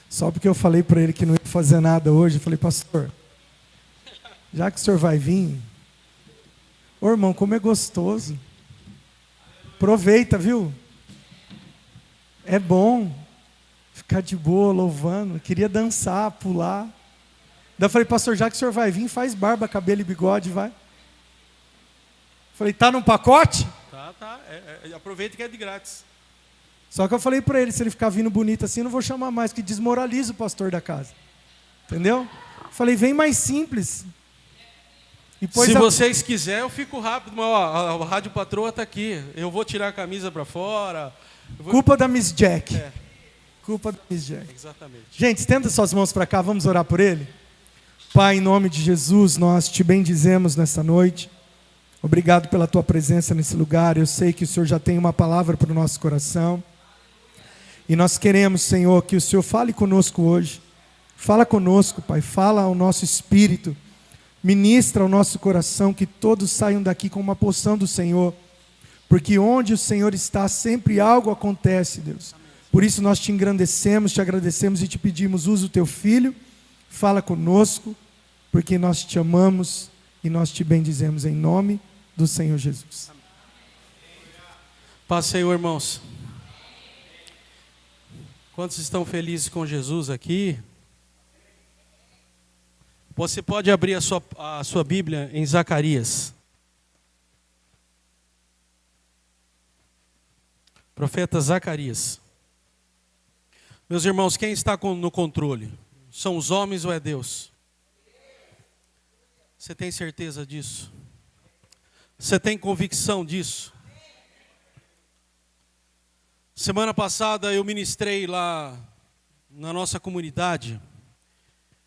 Só porque eu falei para ele que não ia fazer nada hoje, eu falei, pastor, já que o senhor vai vir, ô irmão, como é gostoso. Aproveita, viu? É bom ficar de boa, louvando. Eu queria dançar, pular. Daí eu falei, pastor, já que o senhor vai vir, faz barba, cabelo e bigode, vai. Falei, tá num pacote? Tá. Aproveita que é de grátis. Só que eu falei para ele, se ele ficar vindo bonito assim, eu não vou chamar mais, que desmoraliza o pastor da casa. Entendeu? Falei, vem mais simples. Se vocês quiserem, eu fico rápido, mas ó, a Rádio Patroa está aqui. Eu vou tirar a camisa para fora. Culpa da Miss Jack. Culpa da Miss Jack. Exatamente. Gente, estenda suas mãos para cá, vamos orar por ele? Pai, em nome de Jesus, nós te bendizemos nessa noite. Obrigado pela tua presença nesse lugar. Eu sei que o Senhor já tem uma palavra para o nosso coração. E nós queremos, Senhor, que o Senhor fale conosco hoje. Fala conosco, Pai. Fala ao nosso espírito. Ministra ao nosso coração, que todos saiam daqui com uma porção do Senhor. Porque onde o Senhor está, sempre algo acontece, Deus. Por isso nós te engrandecemos, te agradecemos e te pedimos, usa o teu filho. Fala conosco, porque nós te amamos e nós te bendizemos em nome do Senhor Jesus. Paz, Senhor, irmãos. Quantos estão felizes com Jesus aqui? Você pode abrir a sua Bíblia em Zacarias. Profeta Zacarias. Meus irmãos, quem está no controle? São os homens ou é Deus? Você tem certeza disso? Você tem convicção disso? Semana passada eu ministrei lá na nossa comunidade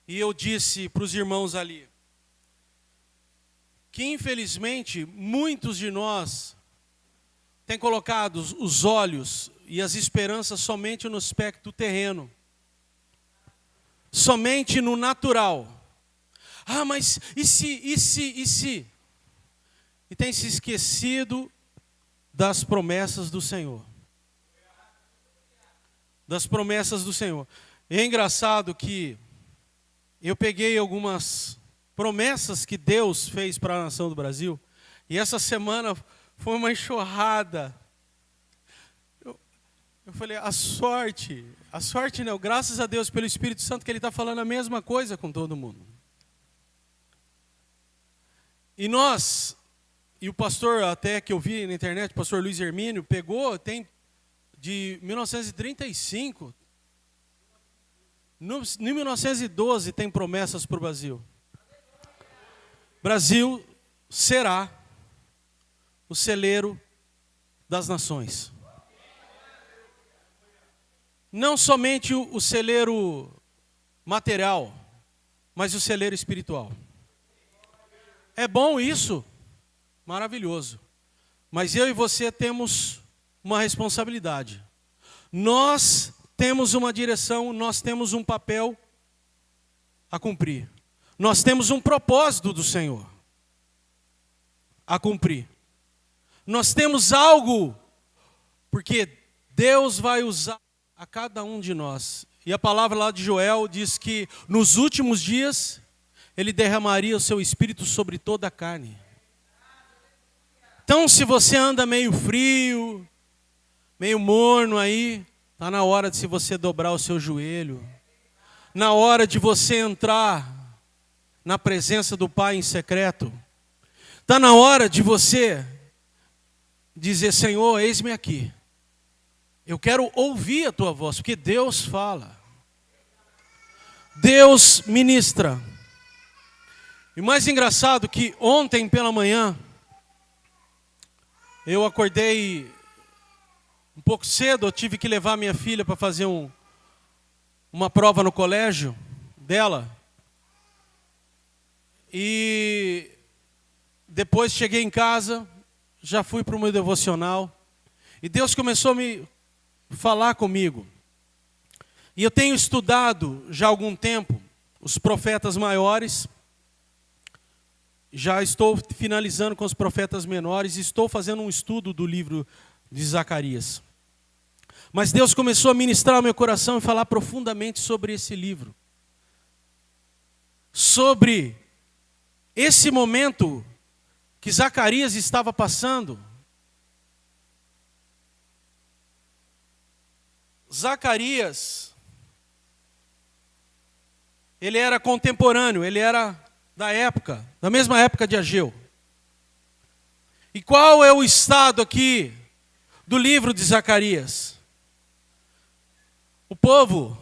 e eu disse para os irmãos ali que infelizmente muitos de nós têm colocado os olhos e as esperanças somente no aspecto terreno, somente no natural. Ah, mas e se? E tem se esquecido das promessas do Senhor. Das promessas do Senhor. E é engraçado que eu peguei algumas promessas que Deus fez para a nação do Brasil, e essa semana foi uma enxurrada. Eu falei, a sorte não, graças a Deus pelo Espírito Santo que Ele está falando a mesma coisa com todo mundo. E o pastor até que eu vi na internet, o pastor Luiz Hermínio, pegou, tem de 1935, em 1912 tem promessas para o Brasil. Brasil será o celeiro das nações. Não somente o celeiro material, mas o celeiro espiritual. É bom isso? Maravilhoso. Mas eu e você temos uma responsabilidade. Nós temos uma direção, nós temos um papel a cumprir. Nós temos um propósito do Senhor a cumprir. Nós temos algo, porque Deus vai usar a cada um de nós. E a palavra lá de Joel diz que nos últimos dias Ele derramaria o seu Espírito sobre toda a carne. Então, se você anda meio frio, meio morno aí, está na hora de você dobrar o seu joelho. Na hora de você entrar na presença do Pai em secreto. Está na hora de você dizer, Senhor, eis-me aqui. Eu quero ouvir a tua voz, porque Deus fala. Deus ministra. E mais engraçado que ontem pela manhã, eu acordei um pouco cedo, eu tive que levar minha filha para fazer uma prova no colégio dela. E depois cheguei em casa, já fui para o meu devocional. E Deus começou a me falar comigo. E eu tenho estudado já há algum tempo os profetas maiores. já estou finalizando com os profetas menores, estou fazendo um estudo do livro de Zacarias. Mas Deus começou a ministrar ao meu coração e falar profundamente sobre esse livro. Sobre esse momento que Zacarias estava passando. Zacarias, ele era contemporâneo, ele era da época, da mesma época de Ageu. E qual é o estado aqui do livro de Zacarias? O povo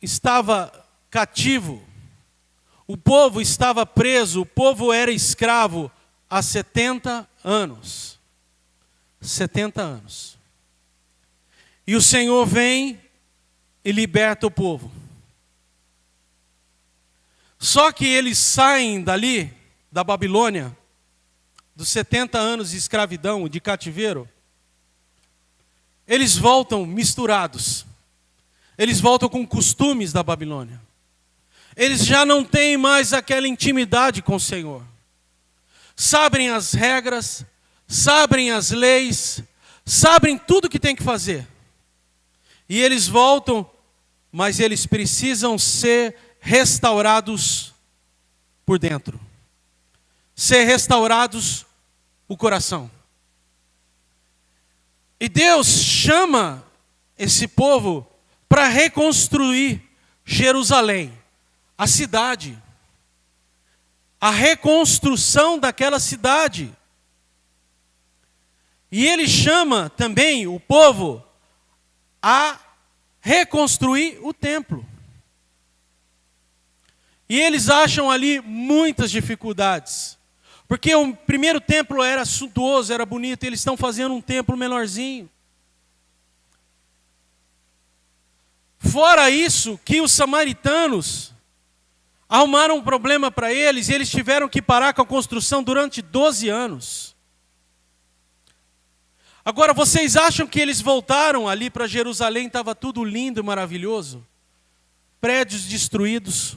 estava cativo, o povo estava preso, o povo era escravo há 70 anos. 70 anos. E o Senhor vem e liberta o povo. Só que eles saem dali, da Babilônia, dos 70 anos de escravidão, de cativeiro, eles voltam misturados. Eles voltam com costumes da Babilônia. Eles já não têm mais aquela intimidade com o Senhor. Sabem as regras, sabem as leis, sabem tudo o que tem que fazer. E eles voltam, mas eles precisam ser restaurados por dentro. Ser restaurados o coração. E Deus chama esse povo para reconstruir Jerusalém, a cidade. A reconstrução daquela cidade. E Ele chama também o povo a reconstruir o templo. E eles acham ali muitas dificuldades. Porque o primeiro templo era suntuoso, era bonito, e eles estão fazendo um templo menorzinho. Fora isso, que os samaritanos arrumaram um problema para eles, e eles tiveram que parar com a construção durante 12 anos. Agora, vocês acham que eles voltaram ali para Jerusalém, estava tudo lindo e maravilhoso? Prédios destruídos,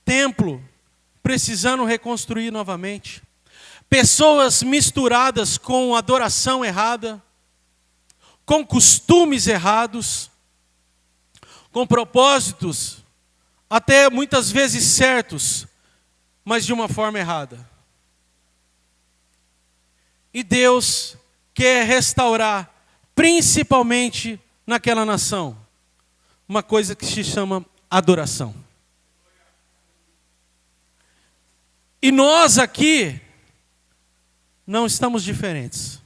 templo precisando reconstruir novamente, pessoas misturadas com adoração errada, com costumes errados, com propósitos até muitas vezes certos, mas de uma forma errada. E Deus quer restaurar, principalmente naquela nação, uma coisa que se chama adoração. E nós aqui não estamos diferentes.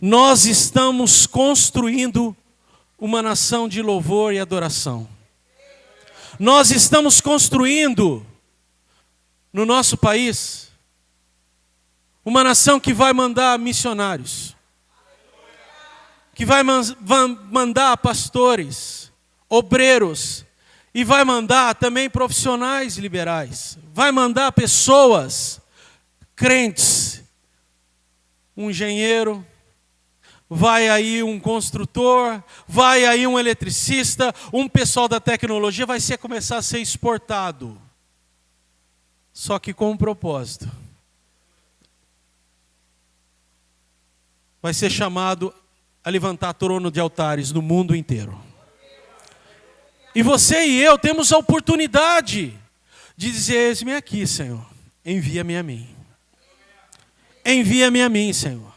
Nós estamos construindo uma nação de louvor e adoração. Nós estamos construindo no nosso país uma nação que vai mandar missionários, que vai mandar pastores, obreiros, e vai mandar também profissionais liberais, vai mandar pessoas crentes, um engenheiro, vai aí um construtor, vai aí um eletricista, um pessoal da tecnologia, vai começar a ser exportado. Só que com um propósito. Vai ser chamado a levantar trono de altares no mundo inteiro. E você e eu temos a oportunidade de dizer: eis-me aqui, Senhor, envia-me a mim. Envia-me a mim, Senhor.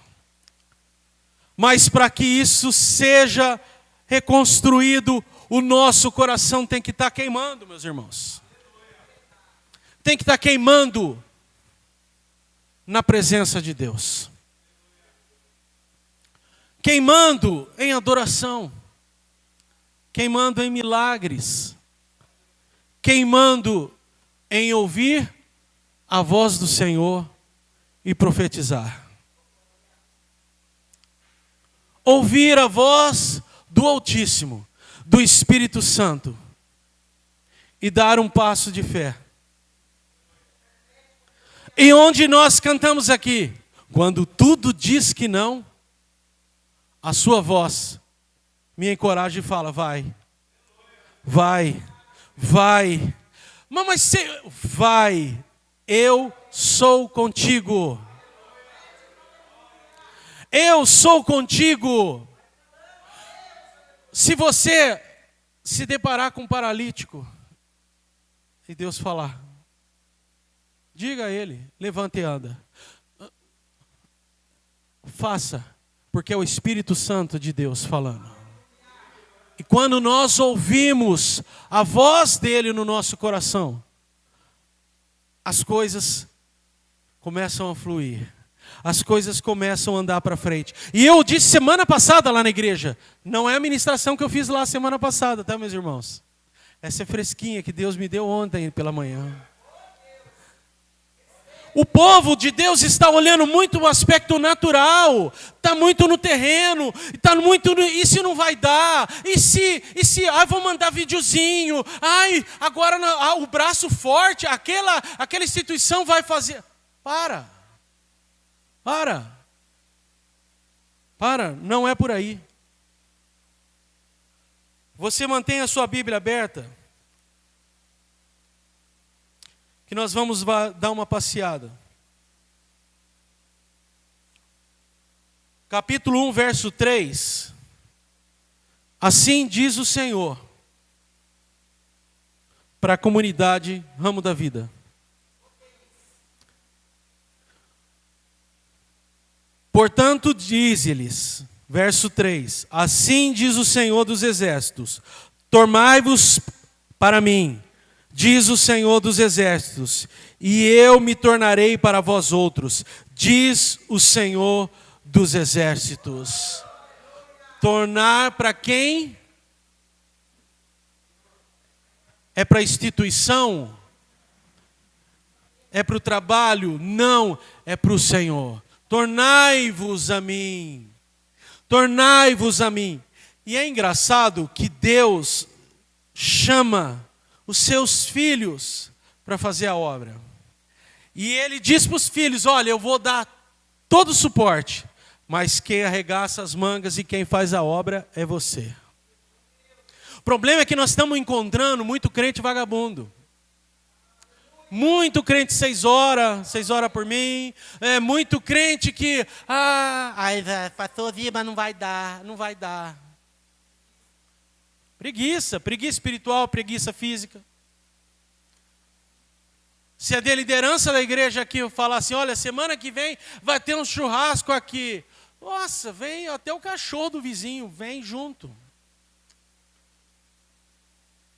Mas para que isso seja reconstruído, o nosso coração tem que estar queimando, meus irmãos. Tem que estar queimando na presença de Deus. Queimando em adoração. Queimando em milagres. Queimando em ouvir a voz do Senhor e profetizar. Ouvir a voz do Altíssimo, do Espírito Santo, e dar um passo de fé. E onde nós cantamos aqui, quando tudo diz que não, a sua voz me encoraja e fala: vai, vai, vai. Mas vai, eu sou contigo. Eu sou contigo. Se você se deparar com um paralítico e Deus falar, diga a ele, levanta e anda. Faça, porque é o Espírito Santo de Deus falando. E quando nós ouvimos a voz dele no nosso coração, as coisas começam a fluir. As coisas começam a andar para frente. E eu disse semana passada lá na igreja, não é a ministração que eu fiz lá semana passada, tá, meus irmãos? Essa é fresquinha que Deus me deu ontem pela manhã. O povo de Deus está olhando muito o aspecto natural, está muito no terreno, está muito no, e se não vai dar, e se vou mandar videozinho, agora o braço forte, aquela instituição vai fazer. Para, não é por aí. Você mantém a sua Bíblia aberta, que nós vamos dar uma passeada. Capítulo 1, verso 3. Assim diz o Senhor para a comunidade Ramo da Vida. Portanto, dize-lhes, verso 3, assim diz o Senhor dos Exércitos, tornai-vos para mim, diz o Senhor dos Exércitos, e eu me tornarei para vós outros, diz o Senhor dos Exércitos. Tornar para quem? É para a instituição? É para o trabalho? Não, é para o Senhor. Tornai-vos a mim. Tornai-vos a mim. E é engraçado que Deus chama os seus filhos para fazer a obra. E Ele diz para os filhos, olha, eu vou dar todo o suporte, mas quem arregaça as mangas e quem faz a obra é você. O problema é que nós estamos encontrando muito crente vagabundo. Muito crente 6 horas por mim. Muito crente que, pastor Zima, não vai dar. Preguiça espiritual, preguiça física. Se a de liderança da igreja aqui falar assim, olha, semana que vem vai ter um churrasco aqui. Nossa, vem até o cachorro do vizinho, vem junto.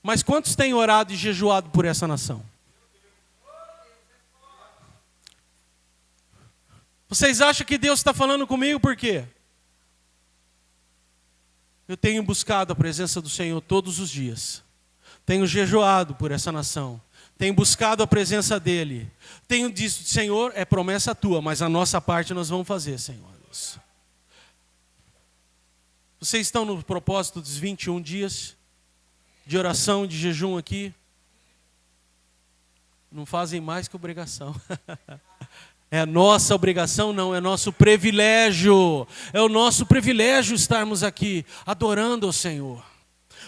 Mas quantos têm orado e jejuado por essa nação? Vocês acham que Deus está falando comigo por quê? Eu tenho buscado a presença do Senhor todos os dias. Tenho jejuado por essa nação. Tenho buscado a presença dEle. Tenho dito, Senhor, é promessa tua, mas a nossa parte nós vamos fazer, Senhor. Vocês estão no propósito dos 21 dias de oração, de jejum aqui? Não fazem mais que obrigação. É a nossa obrigação, não, é nosso privilégio. É o nosso privilégio estarmos aqui, adorando ao Senhor.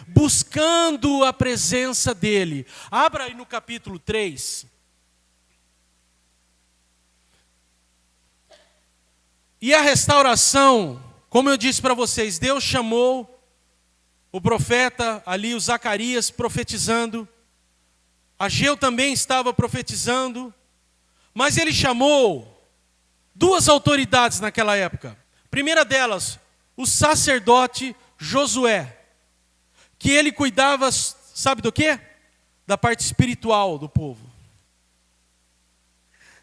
Buscando a presença dEle. Abra aí no capítulo 3. E a restauração, como eu disse para vocês, Deus chamou o profeta ali, o Zacarias, profetizando. Ageu também estava profetizando. Mas ele chamou 2 autoridades naquela época. Primeira delas, o sacerdote Josué, que ele cuidava, sabe do quê? Da parte espiritual do povo.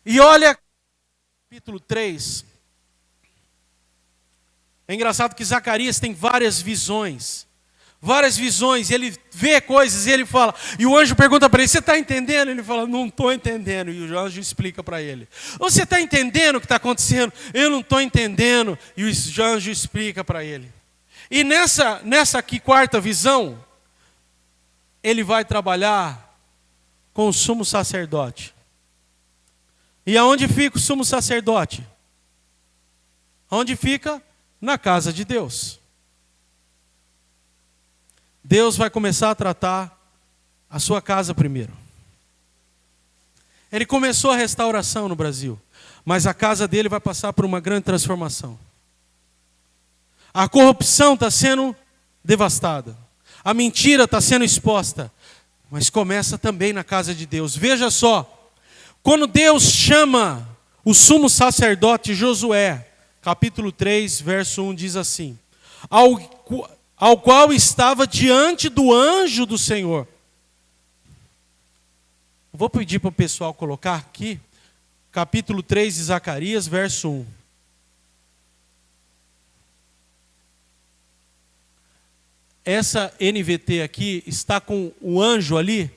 E olha, capítulo 3. É engraçado que Zacarias tem várias visões. Ele vê coisas e ele fala, e o anjo pergunta para ele, você está entendendo? Ele fala, não estou entendendo, e o anjo explica para ele. Você está entendendo o que está acontecendo? Eu não estou entendendo, e o anjo explica para ele. E nessa aqui quarta visão, ele vai trabalhar com o sumo sacerdote. E aonde fica o sumo sacerdote? Onde fica? Na casa de Deus. Deus vai começar a tratar a sua casa primeiro. Ele começou a restauração no Brasil, mas a casa dele vai passar por uma grande transformação. A corrupção está sendo devastada. A mentira está sendo exposta. Mas começa também na casa de Deus. Veja só, quando Deus chama o sumo sacerdote Josué, capítulo 3, verso 1 diz assim: ao qual estava diante do anjo do Senhor. Vou pedir para o pessoal colocar aqui, capítulo 3 de Zacarias, verso 1. Essa NVT aqui está com o anjo ali,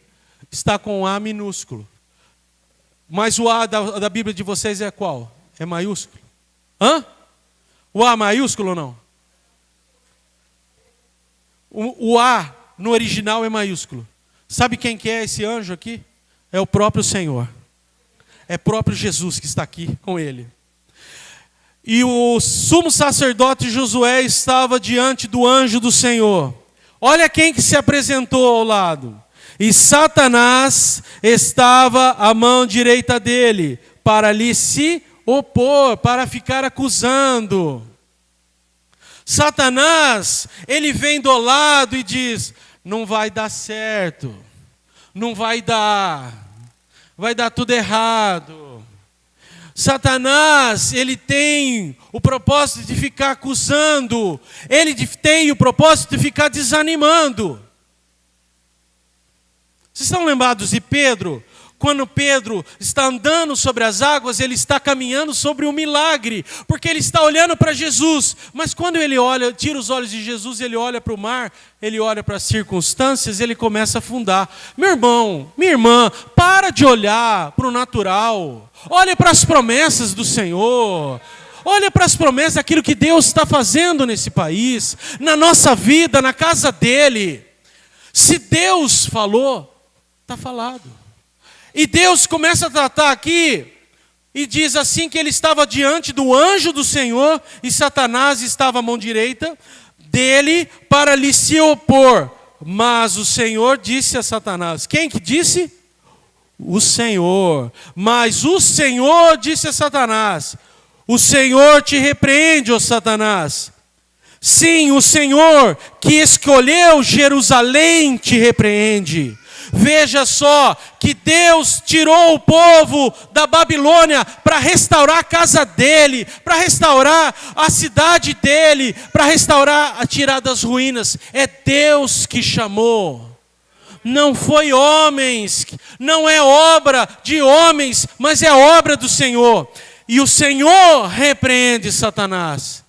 está com A minúsculo. Mas o A da Bíblia de vocês é qual? É maiúsculo? Hã? O A maiúsculo ou não? O A no original é maiúsculo. Sabe quem que é esse anjo aqui? É o próprio Senhor. É o próprio Jesus que está aqui com ele. E o sumo sacerdote Josué estava diante do anjo do Senhor. Olha quem que se apresentou ao lado. E Satanás estava à mão direita dele, para lhe se opor, para ficar acusando. Satanás, ele vem do lado e diz: não vai dar certo, não vai dar tudo errado. Satanás, ele tem o propósito de ficar acusando, ele tem o propósito de ficar desanimando. Vocês estão lembrados de Pedro? Quando Pedro está andando sobre as águas, ele está caminhando sobre um milagre, porque ele está olhando para Jesus. Mas quando ele olha, tira os olhos de Jesus, ele olha para o mar, ele olha para as circunstâncias, ele começa a afundar. Meu irmão, minha irmã, para de olhar para o natural. Olha para as promessas do Senhor. Olha para as promessas daquilo que Deus está fazendo nesse país, na nossa vida, na casa dele. Se Deus falou, está falado. E Deus começa a tratar aqui, e diz assim que ele estava diante do anjo do Senhor, e Satanás estava à mão direita dele para lhe se opor. Mas o Senhor disse a Satanás, quem que disse? O Senhor. Mas o Senhor disse a Satanás, o Senhor te repreende, ó Satanás. Sim, o Senhor que escolheu Jerusalém te repreende. Veja só que Deus tirou o povo da Babilônia para restaurar a casa dele, para restaurar a cidade dele, para restaurar, tirar das ruínas. É Deus que chamou. Não foi homens, não é obra de homens, mas é obra do Senhor. E o Senhor repreende Satanás.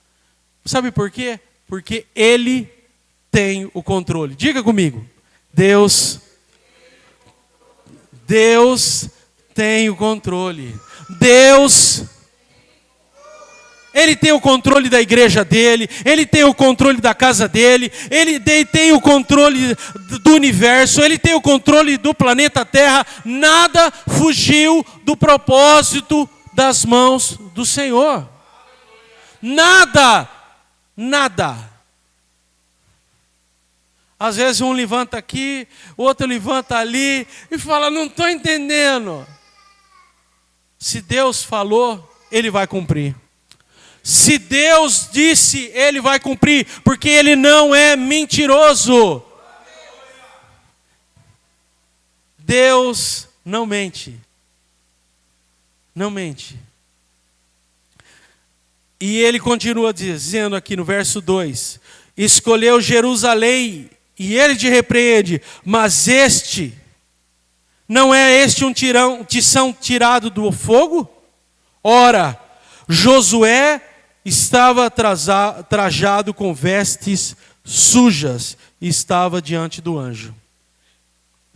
Sabe por quê? Porque Ele tem o controle. Diga comigo. Deus tem o controle. Ele tem o controle da igreja dele, ele tem o controle da casa dele, ele tem o controle do universo, ele tem o controle do planeta Terra. Nada fugiu do propósito das mãos do Senhor. Nada. Às vezes um levanta aqui, o outro levanta ali e fala, não estou entendendo. Se Deus falou, Ele vai cumprir. Se Deus disse, Ele vai cumprir, porque Ele não é mentiroso. Deus não mente. Não mente. E Ele continua dizendo aqui no verso 2, escolheu Jerusalém, e Ele te repreende, mas não é este um tição tirado do fogo? Ora, Josué estava trajado com vestes sujas, e estava diante do anjo.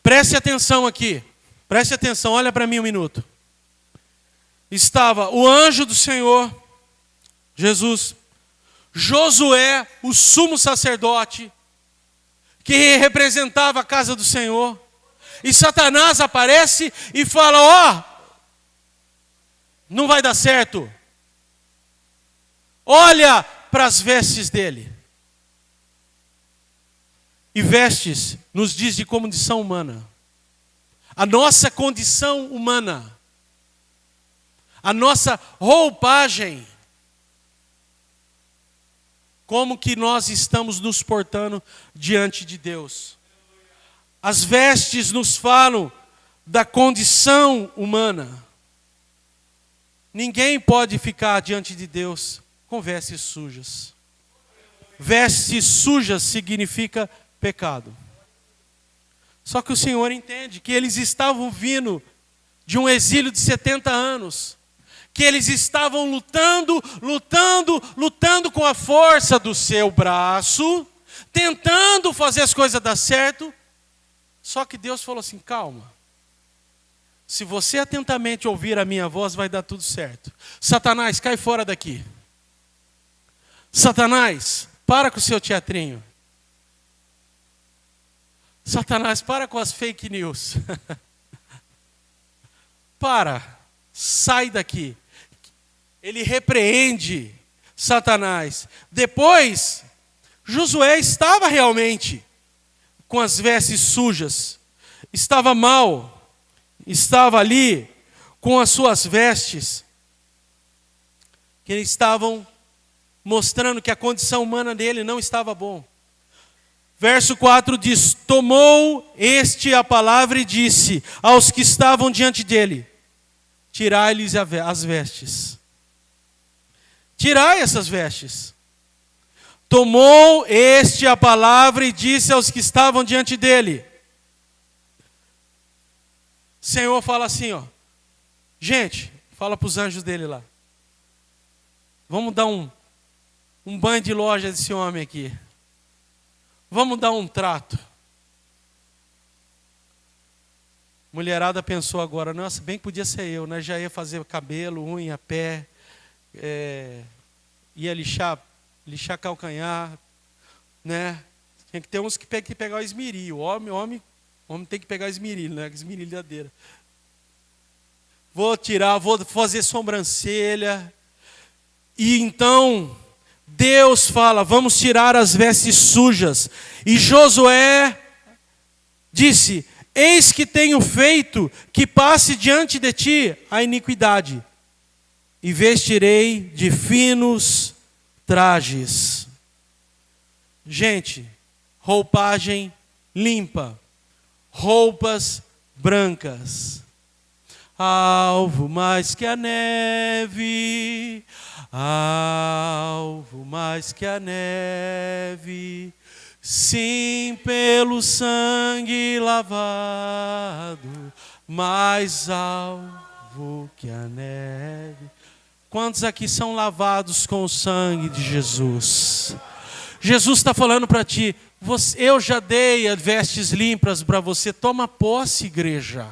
Preste atenção aqui, preste atenção, olha para mim um minuto. Estava o anjo do Senhor, Jesus, Josué, o sumo sacerdote, que representava a casa do Senhor, e Satanás aparece e fala, não vai dar certo. Olha para as vestes dele. E vestes nos diz de condição humana. A nossa condição humana a nossa roupagem. Como que nós estamos nos portando diante de Deus? As vestes nos falam da condição humana. Ninguém pode ficar diante de Deus com vestes sujas. Vestes sujas significa pecado. Só que o Senhor entende que eles estavam vindo de um exílio de 70 anos. Que eles estavam lutando com a força do seu braço, tentando fazer as coisas dar certo. Só que Deus falou assim: calma. Se você atentamente ouvir a minha voz, vai dar tudo certo. Satanás, cai fora daqui. Satanás, para com o seu teatrinho. Satanás, para com as fake news. Sai daqui. Ele repreende Satanás. Depois, Josué estava realmente com as vestes sujas. Estava mal. Estava ali com as suas vestes. Que estavam mostrando que a condição humana dele não estava bom. Verso 4 diz: tomou este a palavra e disse aos que estavam diante dele: tirai-lhes as vestes. Tirai essas vestes. Tomou este a palavra e disse aos que estavam diante dele. O Senhor fala assim, ó. Gente, fala para os anjos dele lá. Vamos dar um banho de loja desse homem aqui. Vamos dar um trato. Mulherada pensou agora: nossa, bem que podia ser eu, né? Já ia fazer cabelo, unha, pé, ia lixar calcanhar, né? Tem que ter uns que pegar o esmeril. Homem tem que pegar o esmeril, né? Esmerilhadeira. Vou fazer sobrancelha. E então Deus fala: vamos tirar as vestes sujas. E Josué disse: eis que tenho feito que passe diante de ti a iniquidade, e vestirei de finos trajes. Gente, roupagem limpa, roupas brancas. Alvo mais que a neve, alvo mais que a neve, sim, pelo sangue lavado, mais alvo que a neve. Quantos aqui são lavados com o sangue de Jesus? Jesus está falando para ti: eu já dei vestes limpas para você, toma posse, igreja.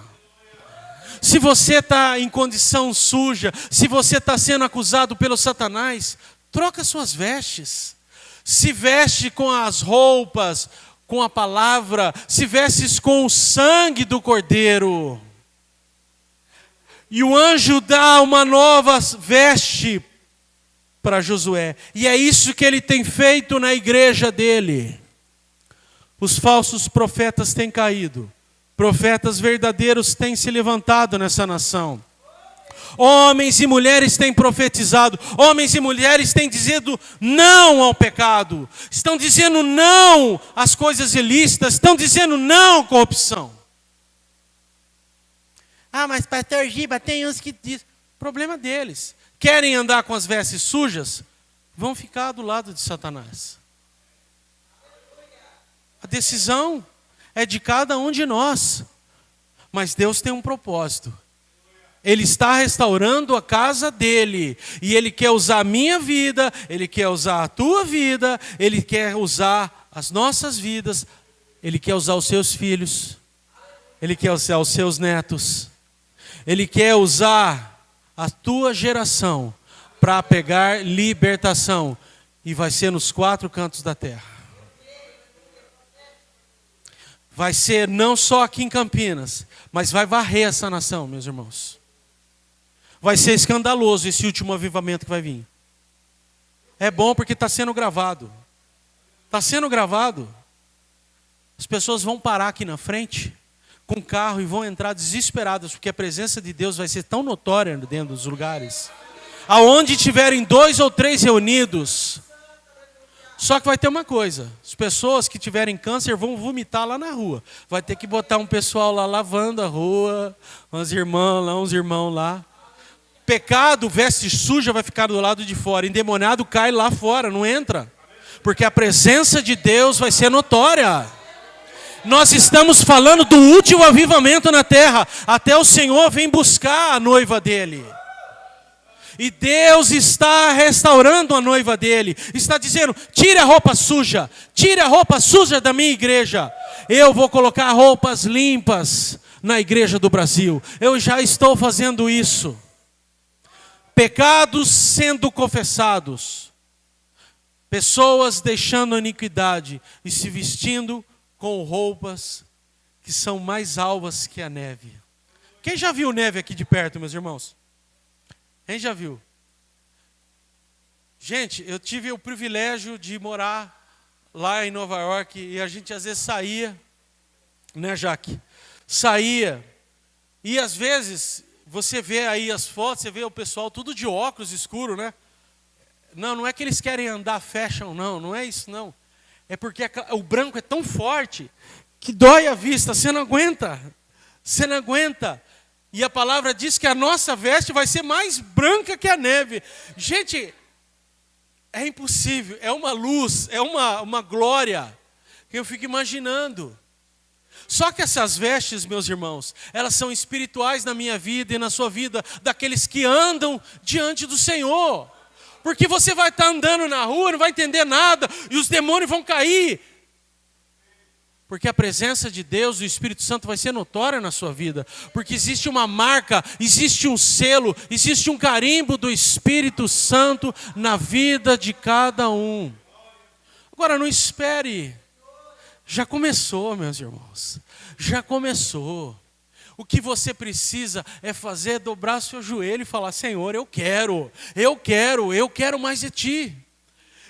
Se você está em condição suja, se você está sendo acusado pelo Satanás, troca suas vestes. Se veste com as roupas, com a palavra, se vestes com o sangue do Cordeiro. E o anjo dá uma nova veste para Josué. E é isso que ele tem feito na igreja dele. Os falsos profetas têm caído. Profetas verdadeiros têm se levantado nessa nação. Homens e mulheres têm profetizado. Homens e mulheres têm dizendo não ao pecado. Estão dizendo não às coisas ilícitas. Estão dizendo não à corrupção. Ah, mas pastor Giba, tem uns que dizem. Problema deles. Querem andar com as vestes sujas? Vão ficar do lado de Satanás. A decisão é de cada um de nós. Mas Deus tem um propósito. Ele está restaurando a casa dele. E Ele quer usar a minha vida, Ele quer usar a tua vida, Ele quer usar as nossas vidas, Ele quer usar os seus filhos, Ele quer usar os seus netos, Ele quer usar a tua geração para pegar libertação. E vai ser nos 4 cantos da terra. Vai ser não só aqui em Campinas, mas vai varrer essa nação, meus irmãos. Vai ser escandaloso esse último avivamento que vai vir. É bom porque está sendo gravado. Está sendo gravado. As pessoas vão parar aqui na frente, com carro e vão entrar desesperadas, porque a presença de Deus vai ser tão notória dentro dos lugares. Aonde tiverem 2 ou 3 reunidos. Só que vai ter uma coisa, as pessoas que tiverem câncer vão vomitar lá na rua. Vai ter que botar um pessoal lá lavando a rua, uns irmãos lá. Pecado, veste suja, vai ficar do lado de fora. Endemoniado cai lá fora, não entra. Porque a presença de Deus vai ser notória. Nós estamos falando do último avivamento na terra. Até o Senhor vem buscar a noiva dele. E Deus está restaurando a noiva dele. Está dizendo, tire a roupa suja da minha igreja. Eu vou colocar roupas limpas na igreja do Brasil. Eu já estou fazendo isso. Pecados sendo confessados. Pessoas deixando a iniquidade e se vestindo com roupas que são mais alvas que a neve. Quem já viu neve aqui de perto, meus irmãos? Quem já viu? Gente, eu tive o privilégio de morar lá em Nova York e a gente às vezes saía, né, Jaque? Saía e às vezes você vê aí as fotos, você vê o pessoal tudo de óculos escuro, né? Não é que eles querem andar fashion, não é isso não. É porque o branco é tão forte que dói a vista, você não aguenta. E a palavra diz que a nossa veste vai ser mais branca que a neve. Gente, é impossível, é uma luz, é uma glória que eu fico imaginando. Só que essas vestes, meus irmãos, elas são espirituais na minha vida e na sua vida, daqueles que andam diante do Senhor. Porque você vai estar andando na rua, não vai entender nada, e os demônios vão cair. Porque a presença de Deus, do Espírito Santo, vai ser notória na sua vida. Porque existe uma marca, existe um selo, existe um carimbo do Espírito Santo na vida de cada um. Agora não espere. Já começou, meus irmãos. Já começou. O que você precisa é fazer, dobrar seu joelho e falar, Senhor, eu quero mais de Ti.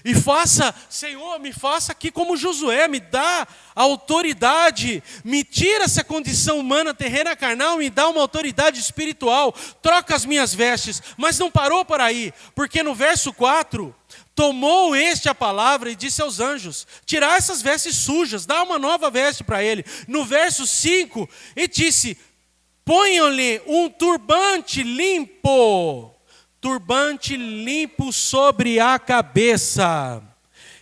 E faça, Senhor, me faça aqui como Josué, me dá autoridade, me tira essa condição humana, terrena, carnal, me dá uma autoridade espiritual, troca as minhas vestes. Mas não parou por aí, porque no verso 4, tomou a palavra e disse aos anjos, tirar essas vestes sujas, dá uma nova veste para ele. No verso 5, e disse, ponham-lhe um turbante limpo sobre a cabeça.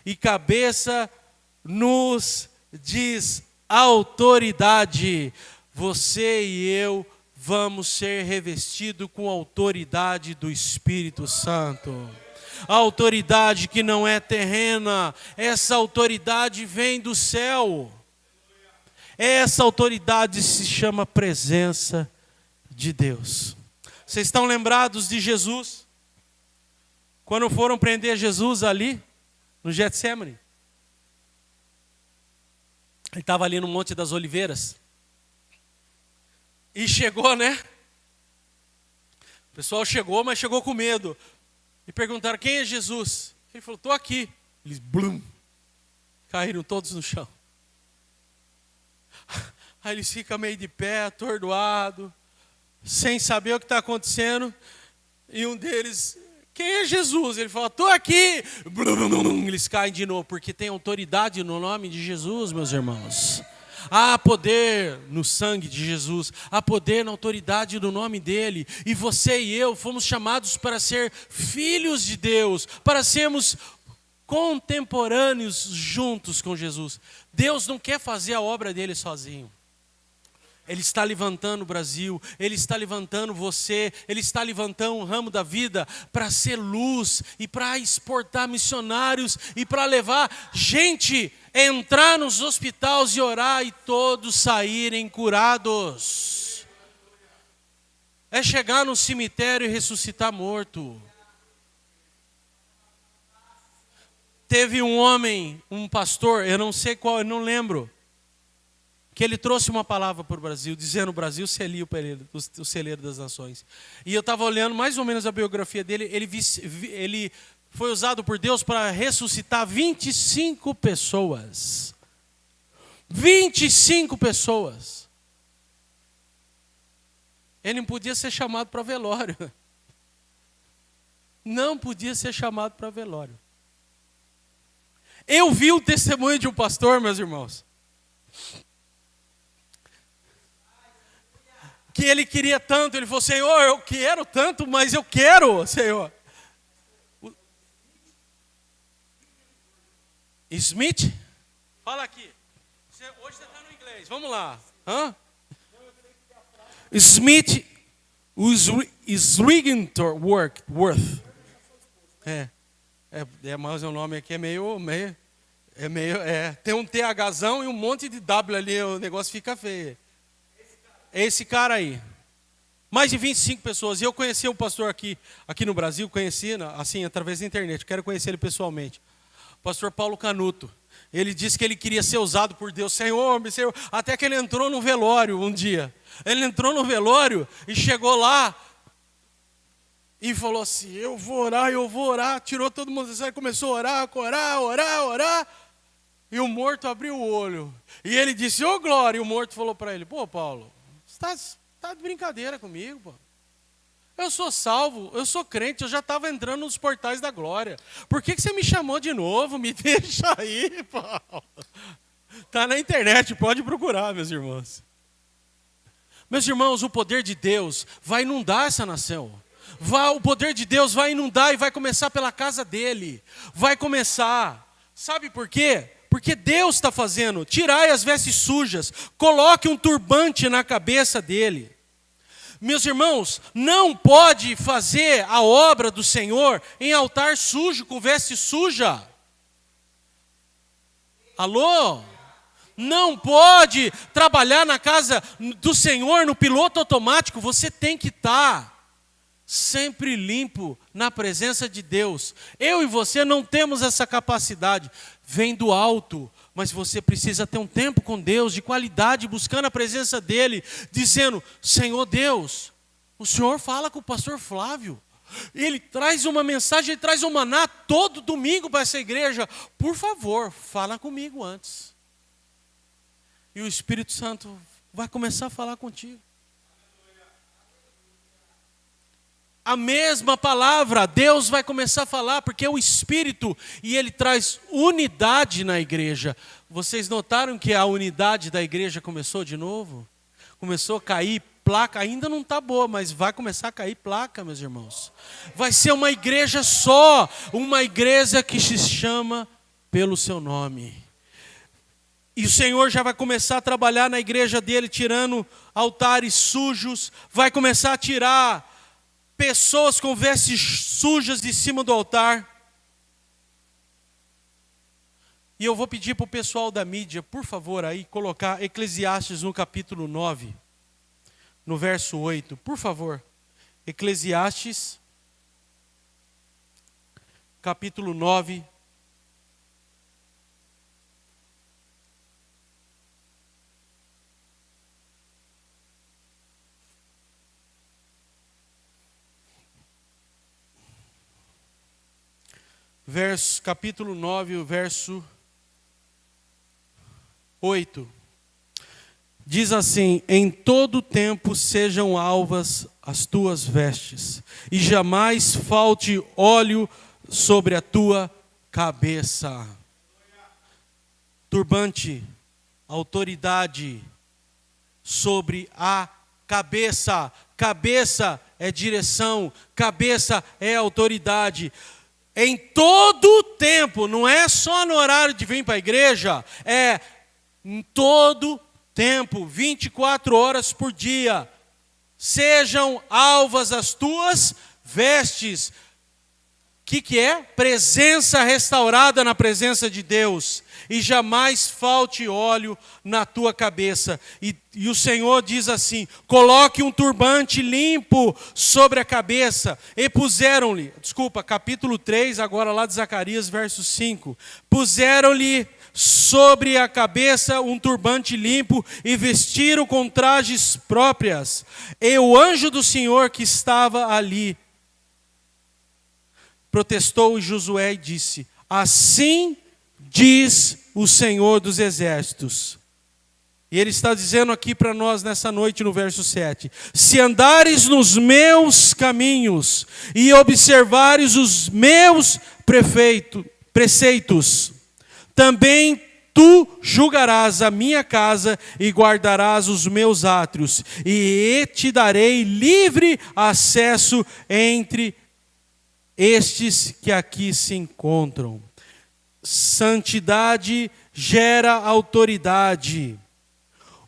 E cabeça nos diz autoridade. Você e eu vamos ser revestidos com a autoridade do Espírito Santo. A autoridade que não é terrena, essa autoridade vem do céu. Essa autoridade se chama presença de Deus. Vocês estão lembrados de Jesus? Quando foram prender Jesus ali, no Getsêmani. Ele estava ali no Monte das Oliveiras. E chegou, né? O pessoal chegou, mas chegou com medo. E perguntaram, quem é Jesus? Ele falou, estou aqui. Eles, blum, caíram todos no chão. Aí eles ficam meio de pé, atordoado, sem saber o que está acontecendo. E um deles, quem é Jesus? Ele fala, estou aqui. Eles caem de novo, porque tem autoridade no nome de Jesus, meus irmãos. Há poder no sangue de Jesus, há poder na autoridade do nome dele. E você e eu fomos chamados para ser filhos de Deus, para sermos contemporâneos juntos com Jesus. Deus não quer fazer a obra dele sozinho. Ele está levantando o Brasil, Ele está levantando você, Ele está levantando um ramo da vida para ser luz e para exportar missionários e para levar gente a entrar nos hospitais e orar e todos saírem curados. É chegar no cemitério e ressuscitar morto. Teve um homem, um pastor, eu não sei qual, eu não lembro, que ele trouxe uma palavra para o Brasil, dizendo: o Brasil selia o celeiro das nações. E eu estava olhando mais ou menos a biografia dele, ele foi usado por Deus para ressuscitar 25 pessoas. 25 pessoas. Ele não podia ser chamado para velório. Não podia ser chamado para velório. Eu vi o testemunho de um pastor, meus irmãos, que ele queria tanto, ele falou: Senhor, eu quero tanto, mas eu quero, Senhor. Smith? Fala aqui. Hoje você está no inglês, vamos lá. Hã? Smith Wigglesworth. Mas o nome aqui é meio tem um THzão e um monte de W ali, o negócio fica feio. Esse cara aí. Mais de 25 pessoas. E eu conheci o pastor aqui no Brasil, conheci assim, através da internet. Quero conhecer ele pessoalmente. O pastor Paulo Canuto. Ele disse que ele queria ser usado por Deus. Senhor, até que ele entrou no velório um dia. Ele entrou no velório e chegou lá e falou assim: eu vou orar. Tirou todo mundo, começou a orar. E o morto abriu o olho. E ele disse: ô glória. E o morto falou para ele: pô, Paulo, você está de brincadeira comigo, pô. Eu sou salvo, eu sou crente, eu já estava entrando nos portais da glória. Por que você me chamou de novo? Me deixa aí, Paulo. Está na internet, pode procurar, meus irmãos. Meus irmãos, o poder de Deus vai inundar essa nação. O poder de Deus vai inundar e vai começar pela casa dele. Vai começar. Sabe por quê? Porque Deus está fazendo. Tirai as vestes sujas. Coloque um turbante na cabeça dele. Meus irmãos, não pode fazer a obra do Senhor em altar sujo, com veste suja. Alô? Não pode trabalhar na casa do Senhor no piloto automático. Você tem que estar sempre limpo na presença de Deus. Eu e você não temos essa capacidade. Vem do alto. Mas você precisa ter um tempo com Deus, de qualidade, buscando a presença dEle, dizendo: Senhor Deus, o Senhor fala com o pastor Flávio, ele traz uma mensagem, ele traz um maná todo domingo para essa igreja, por favor, fala comigo antes. E o Espírito Santo vai começar a falar contigo. A mesma palavra, Deus vai começar a falar, porque é o Espírito, e Ele traz unidade na igreja. Vocês notaram que a unidade da igreja começou de novo? Começou a cair placa, ainda não está boa, mas vai começar a cair placa, meus irmãos. Vai ser uma igreja só, uma igreja que se chama pelo seu nome. E o Senhor já vai começar a trabalhar na igreja dele, tirando altares sujos, vai começar a tirar pessoas com vestes sujas de cima do altar. E eu vou pedir para o pessoal da mídia, por favor, aí colocar Eclesiastes no capítulo 9, no verso 8. Por favor, Eclesiastes, capítulo 9. Capítulo 9, o verso 8. Diz assim: em todo tempo sejam alvas as tuas vestes, e jamais falte óleo sobre a tua cabeça. Turbante, autoridade sobre a cabeça. Cabeça é direção, cabeça é autoridade. Em todo tempo, não é só no horário de vir para a igreja, é em todo tempo, 24 horas por dia. Sejam alvas as tuas vestes. O que é? Presença restaurada na presença de Deus. E jamais falte óleo na tua cabeça. E o Senhor diz assim: coloque um turbante limpo sobre a cabeça. E puseram-lhe, capítulo 3, agora lá de Zacarias, verso 5. Puseram-lhe sobre a cabeça um turbante limpo e vestiram com trajes próprias. E o anjo do Senhor que estava ali protestou Josué e disse: assim diz o Senhor dos Exércitos: E ele está dizendo aqui para nós nessa noite no verso 7: se andares nos meus caminhos e observares os meus preceitos, também tu julgarás a minha casa e guardarás os meus átrios, e te darei livre acesso entre estes que aqui se encontram. Santidade gera autoridade.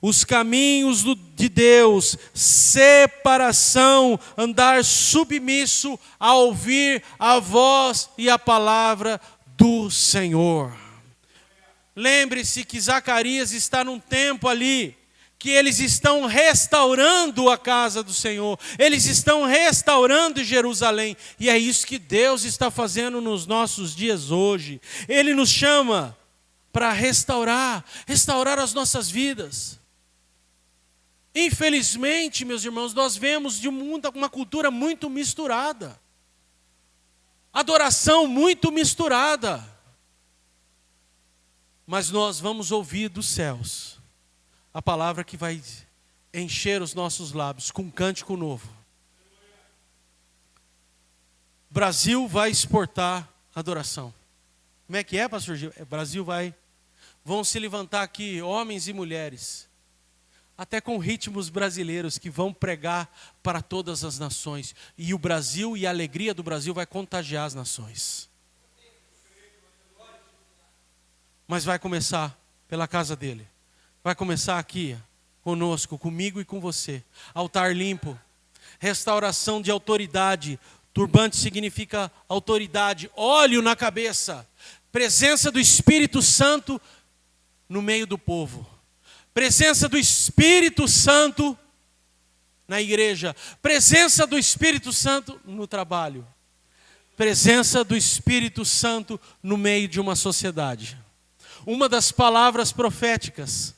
Os caminhos de Deus, separação, andar submisso a ouvir a voz e a palavra do Senhor. Lembre-se que Zacarias está num tempo ali, que eles estão restaurando a casa do Senhor, eles estão restaurando Jerusalém, e é isso que Deus está fazendo nos nossos dias hoje. Ele nos chama para restaurar as nossas vidas. Infelizmente, meus irmãos, nós vemos de uma cultura muito misturada, adoração muito misturada, mas nós vamos ouvir dos céus a palavra que vai encher os nossos lábios com um cântico novo. Brasil vai exportar adoração. Como é que é, pastor Gil? Brasil vão se levantar aqui homens e mulheres, até com ritmos brasileiros, que vão pregar para todas as nações. E o Brasil e a alegria do Brasil vai contagiar as nações. Mas vai começar pela casa dele. Vai começar aqui, conosco, comigo e com você. Altar limpo, restauração de autoridade. Turbante significa autoridade, óleo na cabeça. Presença do Espírito Santo no meio do povo. Presença do Espírito Santo na igreja. Presença do Espírito Santo no trabalho. Presença do Espírito Santo no meio de uma sociedade. Uma das palavras proféticas,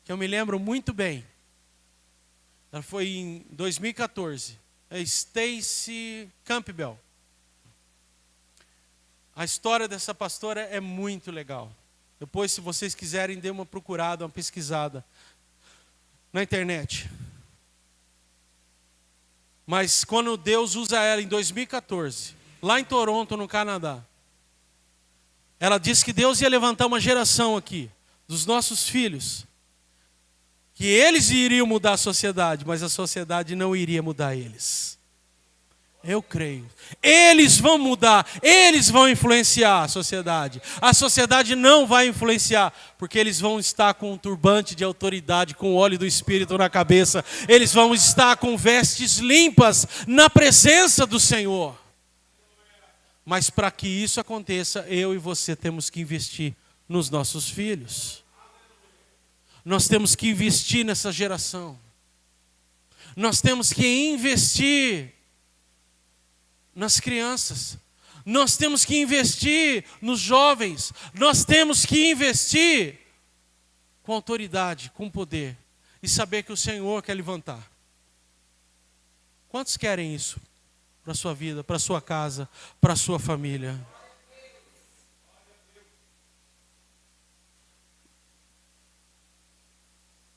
que eu me lembro muito bem, ela foi em 2014, é Stacy Campbell. A história dessa pastora é muito legal. Depois, se vocês quiserem, dê uma procurada, uma pesquisada na internet. Mas quando Deus usa ela em 2014, lá em Toronto, no Canadá, ela disse que Deus ia levantar uma geração aqui, dos nossos filhos, que eles iriam mudar a sociedade, mas a sociedade não iria mudar eles. Eu creio. Eles vão mudar, eles vão influenciar a sociedade. A sociedade não vai influenciar, porque eles vão estar com um turbante de autoridade, com o óleo do Espírito na cabeça. Eles vão estar com vestes limpas na presença do Senhor. Mas para que isso aconteça, eu e você temos que investir nos nossos filhos. Nós temos que investir nessa geração. Nós temos que investir nas crianças. Nós temos que investir nos jovens. Nós temos que investir com autoridade, com poder. E saber que o Senhor quer levantar. Quantos querem isso? Para a sua vida, para a sua casa, para a sua família.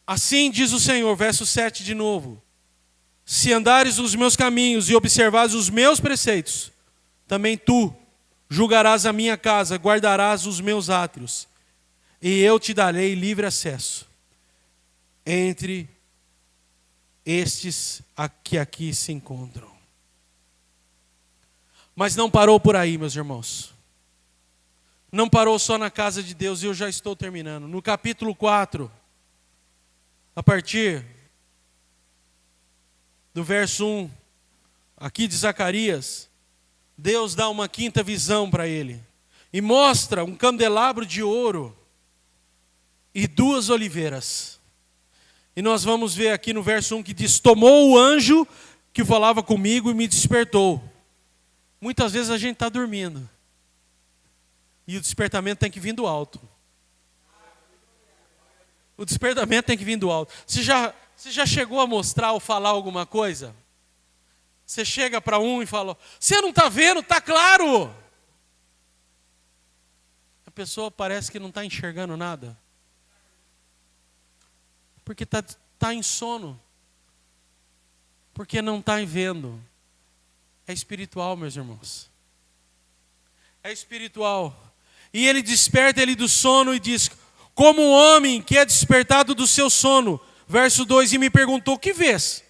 Assim diz o Senhor, verso 7 de novo. Se andares nos meus caminhos e observares os meus preceitos, também tu julgarás a minha casa, guardarás os meus átrios, e eu te darei livre acesso entre estes que aqui se encontram. Mas não parou por aí, meus irmãos. Não parou só na casa de Deus, e eu já estou terminando. No capítulo 4, a partir do verso 1, aqui de Zacarias, Deus dá uma quinta visão para ele. E mostra um candelabro de ouro e 2 oliveiras. E nós vamos ver aqui no verso 1 que diz: tomou o anjo que falava comigo e me despertou. Muitas vezes a gente está dormindo. E o despertamento tem que vir do alto. O despertamento tem que vir do alto. Você já chegou a mostrar ou falar alguma coisa? Você chega para um e fala: você não está vendo? Está claro. A pessoa parece que não está enxergando nada. Porque tá em sono. Porque não está vendo. É espiritual, meus irmãos. É espiritual. E ele desperta ele do sono e diz: como um homem que é despertado do seu sono. Verso 2, e me perguntou: o que vês?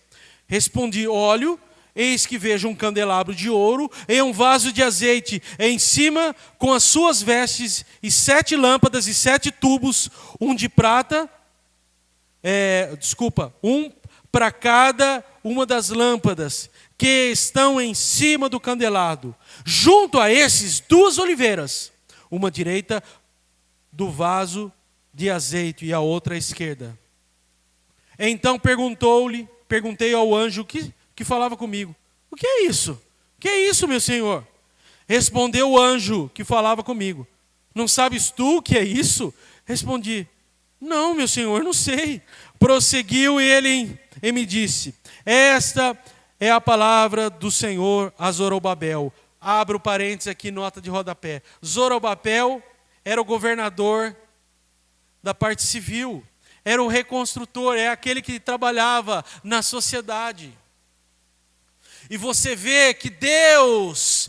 Respondi: olho, eis que vejo um candelabro de ouro e um vaso de azeite em cima com as suas vestes e 7 lâmpadas e 7 tubos, um de prata, um para cada uma das lâmpadas que estão em cima do candelabro. Junto a esses 2 oliveiras, uma à direita do vaso de azeite e a outra à esquerda. Então perguntei ao anjo que falava comigo: o que é isso? O que é isso, meu senhor? Respondeu o anjo que falava comigo: não sabes tu o que é isso? Respondi: não, meu senhor, não sei. Prosseguiu ele e me disse: esta é a palavra do Senhor a Zorobabel. Abro parênteses aqui, nota de rodapé. Zorobabel era o governador da parte civil. Era o reconstrutor, é aquele que trabalhava na sociedade. E você vê que Deus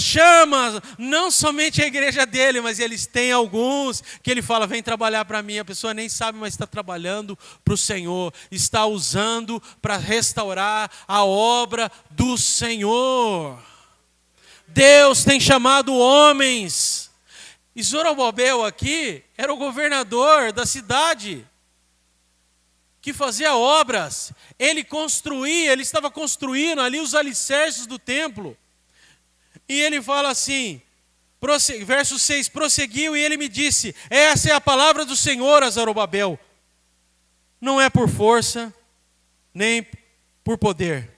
chama não somente a igreja dele, mas eles têm alguns que ele fala: vem trabalhar para mim. A pessoa nem sabe, mas está trabalhando para o Senhor, está usando para restaurar a obra do Senhor. Deus tem chamado homens. E Zorobabel aqui era o governador da cidade, que fazia obras. Ele estava construindo ali os alicerces do templo. E ele fala assim, verso 6, prosseguiu e ele me disse: essa é a palavra do Senhor a Zorobabel. Não é por força, nem por poder,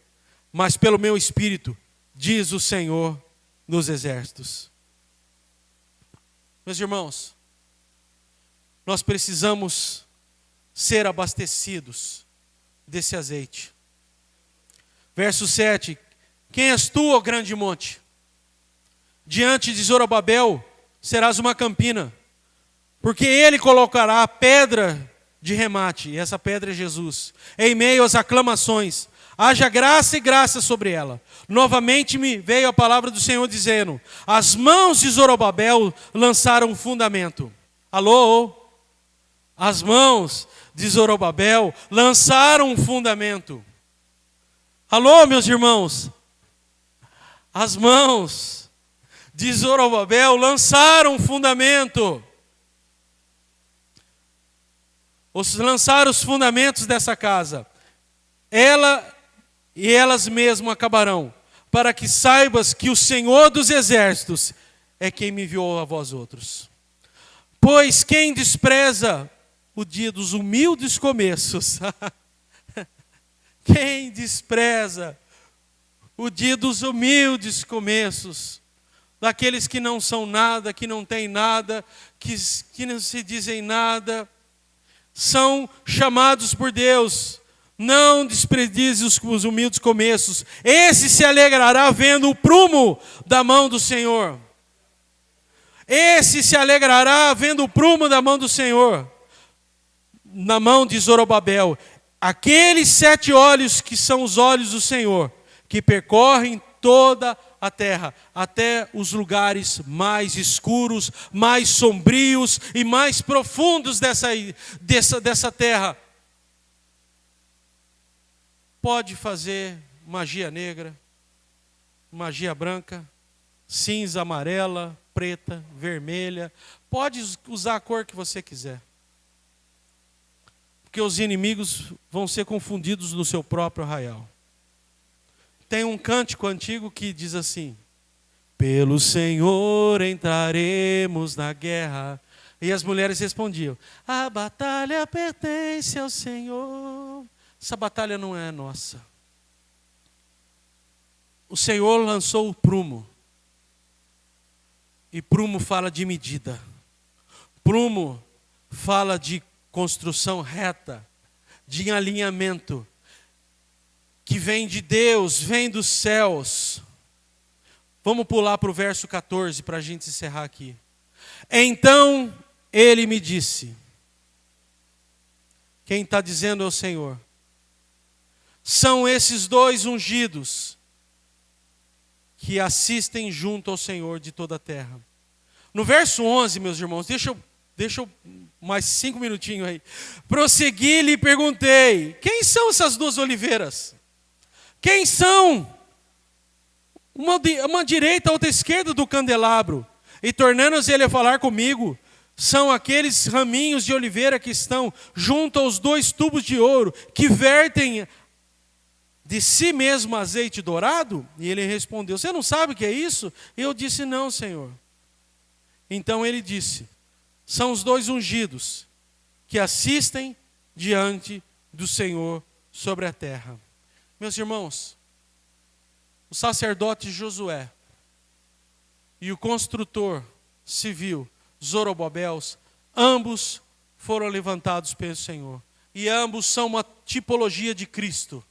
mas pelo meu espírito, diz o Senhor dos exércitos. Meus irmãos, nós precisamos ser abastecidos desse azeite. Verso 7, quem és tu, ó grande monte? Diante de Zorobabel serás uma campina, porque ele colocará a pedra de remate, e essa pedra é Jesus, em meio às aclamações. Haja graça e graça sobre ela. Novamente me veio a palavra do Senhor dizendo: as mãos de Zorobabel lançaram um fundamento. Alô? As mãos de Zorobabel lançaram um fundamento. Alô, meus irmãos? As mãos de Zorobabel lançaram um fundamento. Lançaram os fundamentos dessa casa. Elas mesmas acabarão, para que saibas que o Senhor dos exércitos é quem me enviou a vós outros. Pois quem despreza o dia dos humildes começos, quem despreza o dia dos humildes começos, daqueles que não são nada, que não têm nada, que não se dizem nada, são chamados por Deus. Não despreze os humildes começos. Esse se alegrará vendo o prumo da mão do Senhor. Esse se alegrará vendo o prumo da mão do Senhor. Na mão de Zorobabel. Aqueles 7 olhos que são os olhos do Senhor, que percorrem toda a terra, até os lugares mais escuros, mais sombrios e mais profundos dessa terra. Pode fazer magia negra, magia branca, cinza, amarela, preta, vermelha. Pode usar a cor que você quiser. Porque os inimigos vão ser confundidos no seu próprio arraial. Tem um cântico antigo que diz assim: pelo Senhor entraremos na guerra. E as mulheres respondiam: a batalha pertence ao Senhor. Essa batalha não é nossa. O Senhor lançou o prumo. E prumo fala de medida. Prumo fala de construção reta, de alinhamento, que vem de Deus, vem dos céus. Vamos pular para o verso 14 para a gente encerrar aqui. Então ele me disse: Quem está dizendo é o Senhor. São esses dois ungidos que assistem junto ao Senhor de toda a terra. No verso 11, meus irmãos, deixa eu mais 5 minutinhos aí. Prossegui-lhe e perguntei, quem são essas duas oliveiras? Quem são? Uma direita, outra esquerda do candelabro. E tornando-se ele a falar comigo, são aqueles raminhos de oliveira que estão junto aos 2 tubos de ouro, que vertem de si mesmo azeite dourado? E ele respondeu, você não sabe o que é isso? E eu disse, não, Senhor. Então ele disse, são os 2 ungidos que assistem diante do Senhor sobre a terra. Meus irmãos, o sacerdote Josué e o construtor civil Zorobabel, ambos foram levantados pelo Senhor. E ambos são uma tipologia de Cristo.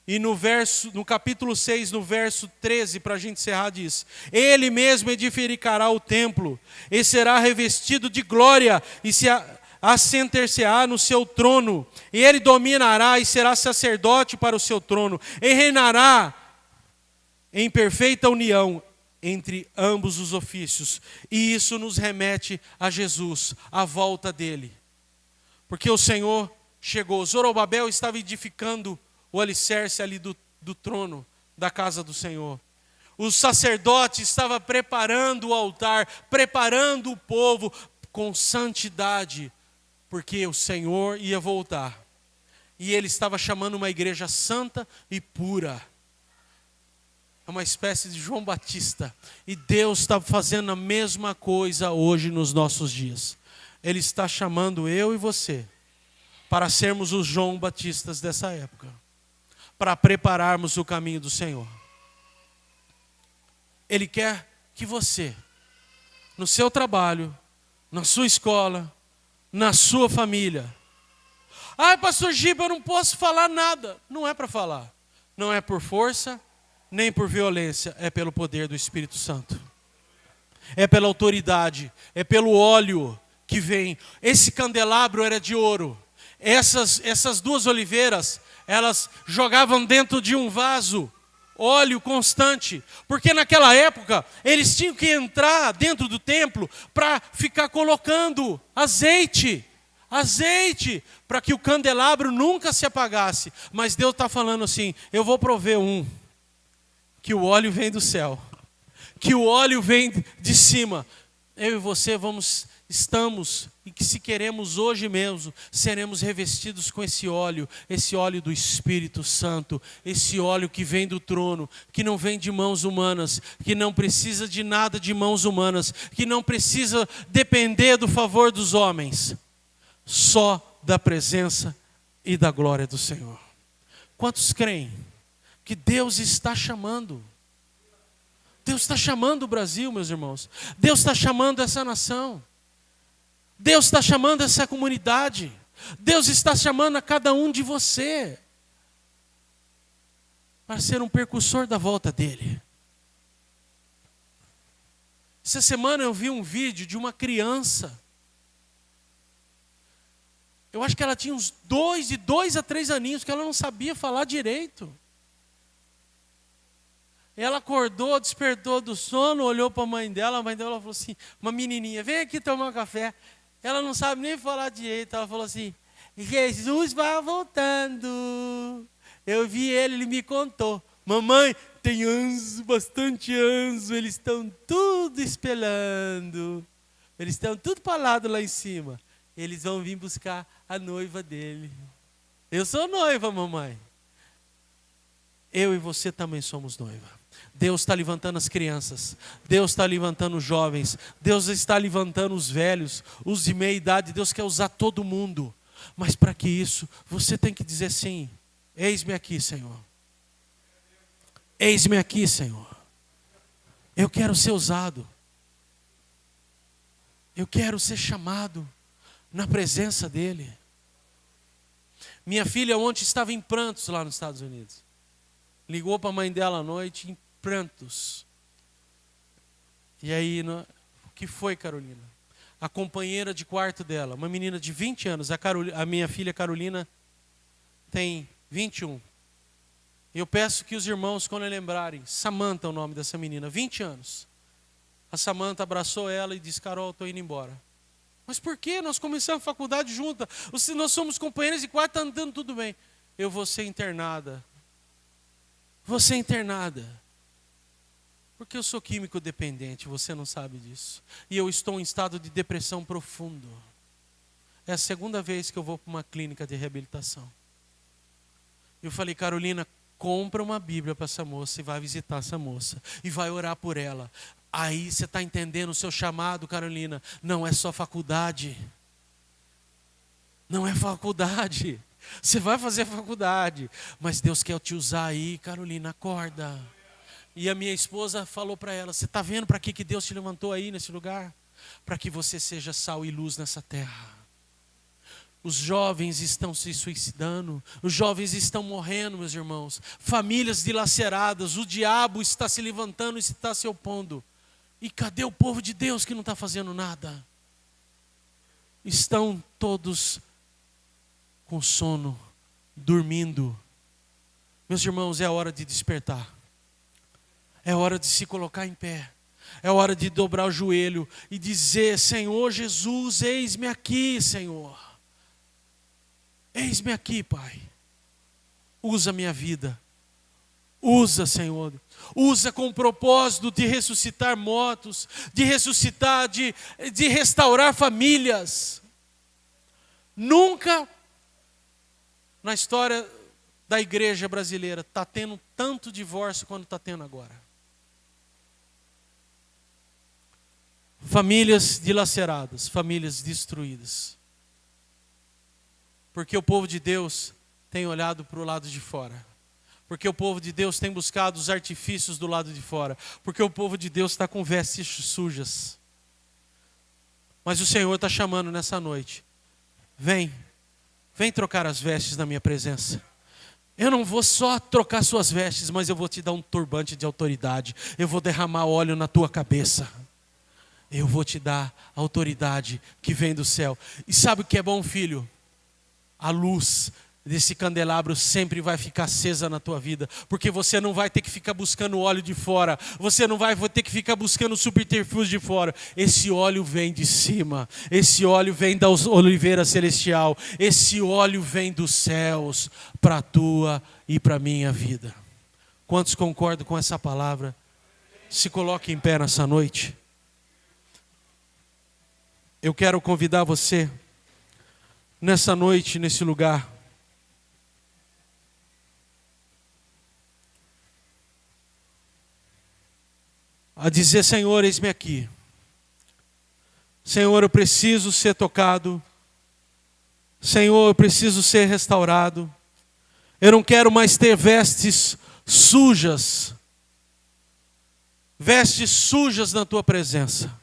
E no capítulo 6, no verso 13, para a gente encerrar, diz: Ele mesmo edificará o templo, e será revestido de glória, e se assentar-se-á no seu trono, e ele dominará e será sacerdote para o seu trono, e reinará em perfeita união entre ambos os ofícios. E isso nos remete a Jesus, a volta dele. Porque o Senhor chegou. Zorobabel estava edificando o alicerce ali do trono da casa do Senhor. O sacerdote estava preparando o altar, preparando o povo com santidade, porque o Senhor ia voltar. E ele estava chamando uma igreja santa e pura. É uma espécie de João Batista. E Deus está fazendo a mesma coisa hoje nos nossos dias. Ele está chamando eu e você para sermos os João Batistas dessa época, para prepararmos o caminho do Senhor. Ele quer que você, no seu trabalho, na sua escola, na sua família. Pastor Giba, eu não posso falar nada. Não é para falar. Não é por força, nem por violência, é pelo poder do Espírito Santo. É pela autoridade, é pelo óleo que vem. Esse candelabro era de ouro. Essas 2 oliveiras, elas jogavam dentro de um vaso óleo constante, porque naquela época eles tinham que entrar dentro do templo para ficar colocando azeite, para que o candelabro nunca se apagasse. Mas Deus está falando assim, eu vou prover que o óleo vem do céu, que o óleo vem de cima. Eu e você estamos, e que se queremos hoje mesmo, seremos revestidos com esse óleo do Espírito Santo, esse óleo que vem do trono, que não vem de mãos humanas, que não precisa de nada de mãos humanas, que não precisa depender do favor dos homens, só da presença e da glória do Senhor. Quantos creem que Deus está chamando? Deus está chamando o Brasil, meus irmãos. Deus está chamando essa nação. Deus está chamando essa comunidade. Deus está chamando a cada um de você para ser um percussor da volta dele. Essa semana eu vi um vídeo de uma criança. Eu acho que ela tinha uns 2 a 3 aninhos, que ela não sabia falar direito. Ela acordou, despertou do sono, olhou para a mãe dela falou assim, uma menininha, vem aqui tomar um café. Ela não sabe nem falar direito, ela falou assim, Jesus vai voltando. Eu vi ele me contou. Mamãe, tem anjos, bastante anjos, eles estão tudo espelhando. Eles estão tudo parado lá em cima. Eles vão vir buscar a noiva dele. Eu sou noiva, mamãe. Eu e você também somos noiva. Deus está levantando as crianças, Deus está levantando os jovens, Deus está levantando os velhos, os de meia idade. Deus quer usar todo mundo, mas para que isso, você tem que dizer sim. Eis-me aqui, Senhor. Eis-me aqui, Senhor. Eu quero ser usado. Eu quero ser chamado na presença dEle. Minha filha ontem estava em prantos lá nos Estados Unidos. Ligou para a mãe dela à noite em prantos. E aí, o que foi, Carolina? a companheira de quarto dela, uma menina de 20 anos, a minha filha Carolina tem 21. Eu peço que os irmãos, quando lembrarem, Samantha é o nome dessa menina, 20 anos. A Samantha abraçou ela e disse: Carol, estou indo embora. Mas por quê? Nós começamos a faculdade juntas. Nós somos companheiras de quarto, está andando tudo bem. Eu vou ser internada. Vou ser internada. Porque eu sou químico dependente, você não sabe disso. E eu estou em estado de depressão profundo. É a segunda vez que eu vou para uma clínica de reabilitação. Eu falei: Carolina, compra uma Bíblia para essa moça e vai visitar essa moça. E vai orar por ela. Aí você está entendendo o seu chamado, Carolina. Não é só faculdade. Não é faculdade. Você vai fazer faculdade. Mas Deus quer te usar aí, Carolina, acorda. E a minha esposa falou para ela: você está vendo para que Deus te levantou aí nesse lugar? Para que você seja sal e luz nessa terra. Os jovens estão se suicidando, os jovens estão morrendo, meus irmãos. Famílias dilaceradas, o diabo está se levantando e está se opondo. E cadê o povo de Deus que não está fazendo nada? Estão todos com sono, dormindo. Meus irmãos, é hora de despertar. É hora de se colocar em pé. É hora de dobrar o joelho e dizer: Senhor Jesus, eis-me aqui, Senhor. Eis-me aqui, Pai. Usa a minha vida. Usa, Senhor. Usa com o propósito de ressuscitar mortos, de ressuscitar, de restaurar famílias. Nunca na história da igreja brasileira está tendo tanto divórcio quanto está tendo agora. Famílias dilaceradas, famílias destruídas. Porque o povo de Deus tem olhado para o lado de fora. Porque o povo de Deus tem buscado os artifícios do lado de fora. Porque o povo de Deus está com vestes sujas. Mas o Senhor está chamando nessa noite. Vem trocar as vestes na minha presença. Eu não vou só trocar suas vestes, mas eu vou te dar um turbante de autoridade. Eu vou derramar óleo na tua cabeça. Eu vou te dar a autoridade que vem do céu. E sabe o que é bom, filho? A luz desse candelabro sempre vai ficar acesa na tua vida, porque você não vai ter que ficar buscando óleo de fora, você não vai ter que ficar buscando subterfúgio de fora. Esse óleo vem de cima, esse óleo vem da oliveira celestial, esse óleo vem dos céus para a tua e para a minha vida. Quantos concordam com essa palavra? Se coloque em pé nessa noite. Eu quero convidar você nessa noite, nesse lugar, a dizer: Senhor, eis-me aqui. Senhor, eu preciso ser tocado. Senhor, eu preciso ser restaurado. Eu não quero mais ter vestes sujas. Vestes sujas na tua presença.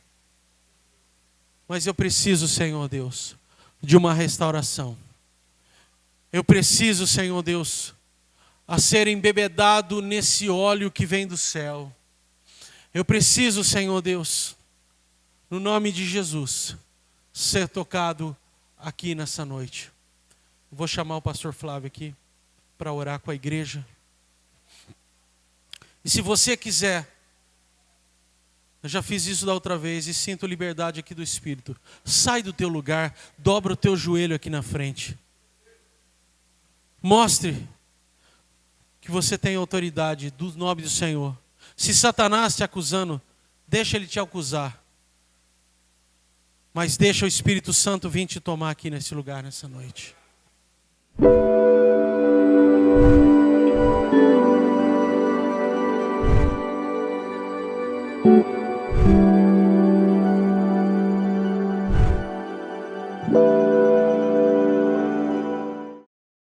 Mas eu preciso, Senhor Deus, de uma restauração. Eu preciso, Senhor Deus, a ser embebedado nesse óleo que vem do céu. Eu preciso, Senhor Deus, no nome de Jesus, ser tocado aqui nessa noite. Vou chamar o pastor Flávio aqui para orar com a igreja. E se você quiser, eu já fiz isso da outra vez e sinto liberdade aqui do Espírito. Sai do teu lugar, dobra o teu joelho aqui na frente. Mostre que você tem autoridade do nome do Senhor. Se Satanás te acusando, deixa ele te acusar. Mas deixa o Espírito Santo vir te tomar aqui nesse lugar, nessa noite.